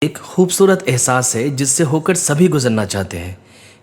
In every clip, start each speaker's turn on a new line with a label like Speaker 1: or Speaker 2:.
Speaker 1: एक खूबसूरत एहसास है जिससे होकर सभी गुजरना चाहते हैं।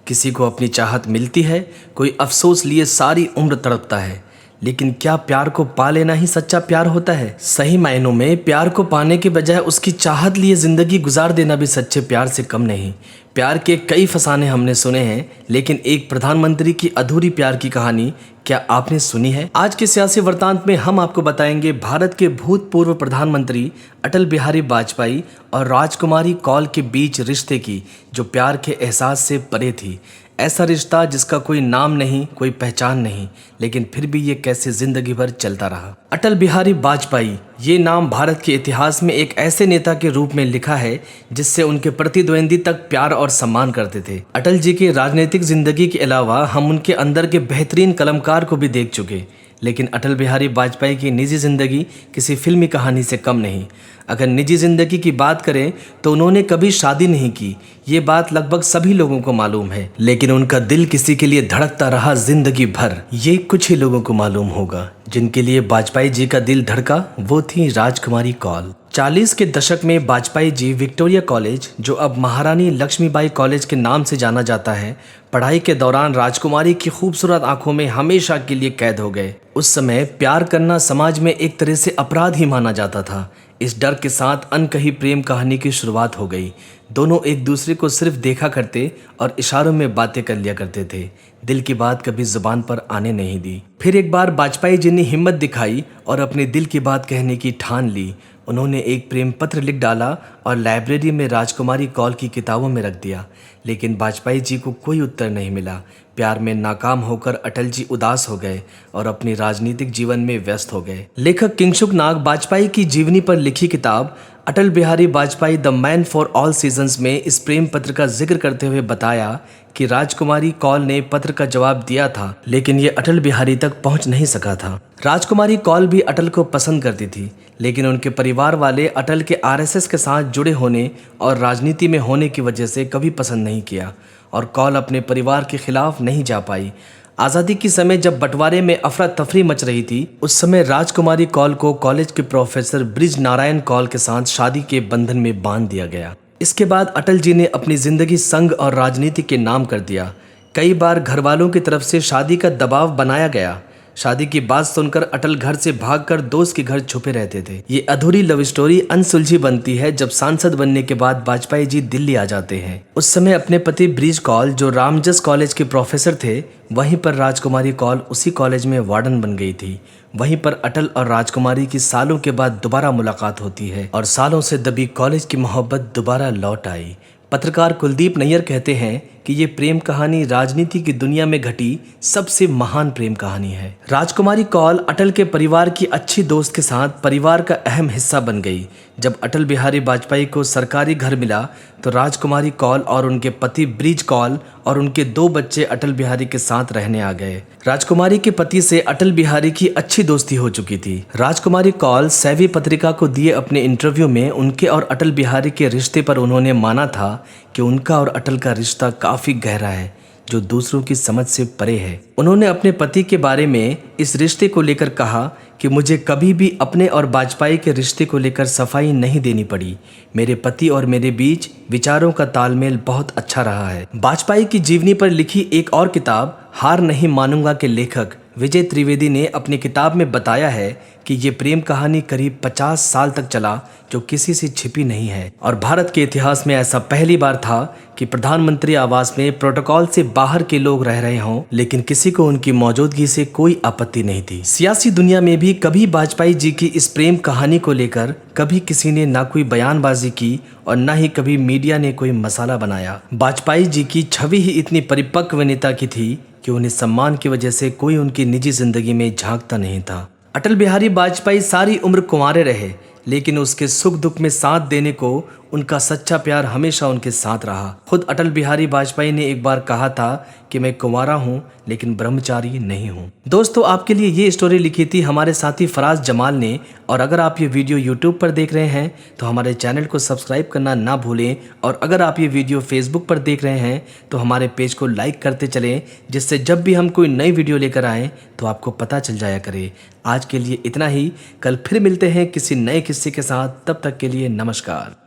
Speaker 1: किसी को अपनी चाहत मिलती है, कोई अफसोस लिए सारी उम्र तड़पता है। लेकिन क्या प्यार को पा लेना ही सच्चा प्यार होता है? सही मायनों में प्यार को पाने के बजाय उसकी चाहत लिए जिंदगी गुजार देना भी सच्चे प्यार से कम नहीं। प्यार के कई फसाने हमने सुने हैं, लेकिन एक प्रधानमंत्री की अधूरी प्यार की कहानी क्या आपने सुनी है? आज के सियासी वृत्तांत में हम आपको बताएंगे भारत के भूतपूर्व प्रधानमंत्री अटल बिहारी वाजपेयी और राजकुमारी कौल के बीच रिश्ते की, जो प्यार के एहसास से परे थी। ऐसा रिश्ता जिसका कोई नाम नहीं, कोई पहचान नहीं, लेकिन फिर भी ये कैसे जिंदगी भर चलता रहा। अटल बिहारी वाजपेयी, ये नाम भारत के इतिहास में एक ऐसे नेता के रूप में लिखा है जिससे उनके प्रतिद्वंदी तक प्यार और सम्मान करते थे। अटल जी की राजनीतिक जिंदगी के अलावा हम उनके अंदर के बेहतरीन कलमकार को भी देख चुके, लेकिन अटल बिहारी वाजपेयी की निजी जिंदगी किसी फिल्मी कहानी से कम नहीं। अगर निजी जिंदगी की बात करें तो उन्होंने कभी शादी नहीं की, ये बात लगभग सभी लोगों को मालूम है, लेकिन उनका दिल किसी के लिए धड़कता रहा जिंदगी भर, ये कुछ ही लोगों को मालूम होगा। जिनके लिए वाजपेयी जी का दिल धड़का वो थी राजकुमारी कौल। 40 के दशक में वाजपेयी जी विक्टोरिया कॉलेज, जो अब महारानी लक्ष्मीबाई कॉलेज के नाम से जाना जाता है, पढ़ाई के दौरान राजकुमारी की खूबसूरत आंखों में हमेशा के लिए कैद हो गए। उस समय प्यार करना समाज में एक तरह से अपराध ही माना जाता था। इस डर के साथ अनकही प्रेम कहानी की शुरुआत हो गई। दोनों एक दूसरे को सिर्फ देखा करते और इशारों में बातें कर लिया करते थे, दिल की बात कभी जुबान पर आने नहीं दी। फिर एक बार वाजपेयी जी ने हिम्मत दिखाई और अपने दिल की बात कहने की ठान ली। उन्होंने एक प्रेम पत्र लिख डाला और लाइब्रेरी में राजकुमारी कौल की किताबों में रख दिया, लेकिन वाजपेयी जी को कोई उत्तर नहीं मिला। प्यार में नाकाम होकर अटल जी उदास हो गए और अपने राजनीतिक जीवन में व्यस्त हो गए। लेखक किंशुक नाग वाजपेयी की जीवनी पर लिखी किताब Atal Bihari Vajpayee the man for all seasons में इस प्रेम पत्र का जिक्र करते हुए बताया कि राजकुमारी कौल ने पत्र का जवाब दिया था, लेकिन ये अटल बिहारी तक पहुंच नहीं सका था। राजकुमारी कौल भी अटल को पसंद करती थी, लेकिन उनके परिवार वाले अटल के आरएसएस के साथ जुड़े होने और राजनीति में होने की वजह से कभी पसंद नहीं किया और कौल अपने परिवार के खिलाफ नहीं जा पाई। आज़ादी के समय जब बंटवारे में अफरा तफरी मच रही थी, उस समय राजकुमारी कौल को कॉलेज के प्रोफेसर ब्रिज नारायण कौल के साथ शादी के बंधन में बांध दिया गया। इसके बाद अटल जी ने अपनी जिंदगी संघ और राजनीति के नाम कर दिया। कई बार घर वालों की तरफ से शादी का दबाव बनाया गया। शादी की बात सुनकर अटल घर से भागकर दोस्त के घर छुपे रहते थे। ये अधूरी लव स्टोरी अनसुलझी बनती है जब सांसद बनने के बाद वाजपेयी जी दिल्ली आ जाते हैं। उस समय अपने पति ब्रिज कौल, जो रामजस कॉलेज के प्रोफेसर थे, वहीं पर राजकुमारी कौल उसी कॉलेज में वार्डन बन गई थी। वहीं पर अटल और राजकुमारी की सालों के बाद दोबारा मुलाकात होती है और सालों से दबी कॉलेज की मोहब्बत दोबारा लौट आई। पत्रकार कुलदीप नैयर कहते हैं कि ये प्रेम कहानी राजनीति की दुनिया में घटी सबसे महान प्रेम कहानी है। राजकुमारी कौल अटल के परिवार की अच्छी दोस्त के साथ परिवार का अहम हिस्सा बन गई। जब अटल बिहारी वाजपेयी को सरकारी घर मिला तो राजकुमारी कौल और उनके पति ब्रिज कौल और उनके 2 बच्चे अटल बिहारी के साथ रहने आ गए। राजकुमारी के पति से अटल बिहारी की अच्छी दोस्ती हो चुकी थी। राजकुमारी कौल सैवी पत्रिका को दिए अपने इंटरव्यू में उनके और अटल बिहारी के रिश्ते पर उन्होंने माना था कि उनका और अटल का रिश्ता काफी गहरा है, जो दूसरों की समझ से परे है। उन्होंने अपने पति के बारे में इस रिश्ते को लेकर कहा कि मुझे कभी भी अपने और वाजपेयी के रिश्ते को लेकर सफाई नहीं देनी पड़ी। मेरे पति और मेरे बीच विचारों का तालमेल बहुत अच्छा रहा है। वाजपेयी की जीवनी पर लिखी एक और किताब हार नहीं मानूंगा के लेखक विजय त्रिवेदी ने अपनी किताब में बताया है कि ये प्रेम कहानी करीब 50 साल तक चला, जो किसी से छिपी नहीं है और भारत के इतिहास में ऐसा पहली बार था कि प्रधानमंत्री आवास में प्रोटोकॉल से बाहर के लोग रह रहे हों, लेकिन किसी को उनकी मौजूदगी से कोई आपत्ति नहीं थी। सियासी दुनिया में भी कभी वाजपेयी जी की इस प्रेम कहानी को लेकर कभी किसी ने ना कोई बयानबाजी की और न ही कभी मीडिया ने कोई मसाला बनाया। वाजपेयी जी की छवि ही इतनी परिपक्व नेता की थी कि उन्हें सम्मान की वजह से कोई उनकी निजी जिंदगी में झांकता नहीं था। अटल बिहारी वाजपेयी सारी उम्र कुंवारे रहे, लेकिन उसके सुख दुख में साथ देने को उनका सच्चा प्यार हमेशा उनके साथ रहा। खुद अटल बिहारी वाजपेयी ने एक बार कहा था कि मैं कुंवारा हूं लेकिन ब्रह्मचारी नहीं हूं। दोस्तों, आपके लिए ये स्टोरी लिखी थी हमारे साथी फराज जमाल ने, और अगर आप ये वीडियो यूट्यूब पर देख रहे हैं तो हमारे चैनल को सब्सक्राइब करना ना भूलें, और अगर आप ये वीडियो फेसबुक पर देख रहे हैं तो हमारे पेज को लाइक करते चलें, जिससे जब भी हम कोई नई वीडियो लेकर आएँ तो आपको पता चल जाया करे। आज के लिए इतना ही, कल फिर मिलते हैं किसी नए किस्से के साथ। तब तक के लिए नमस्कार।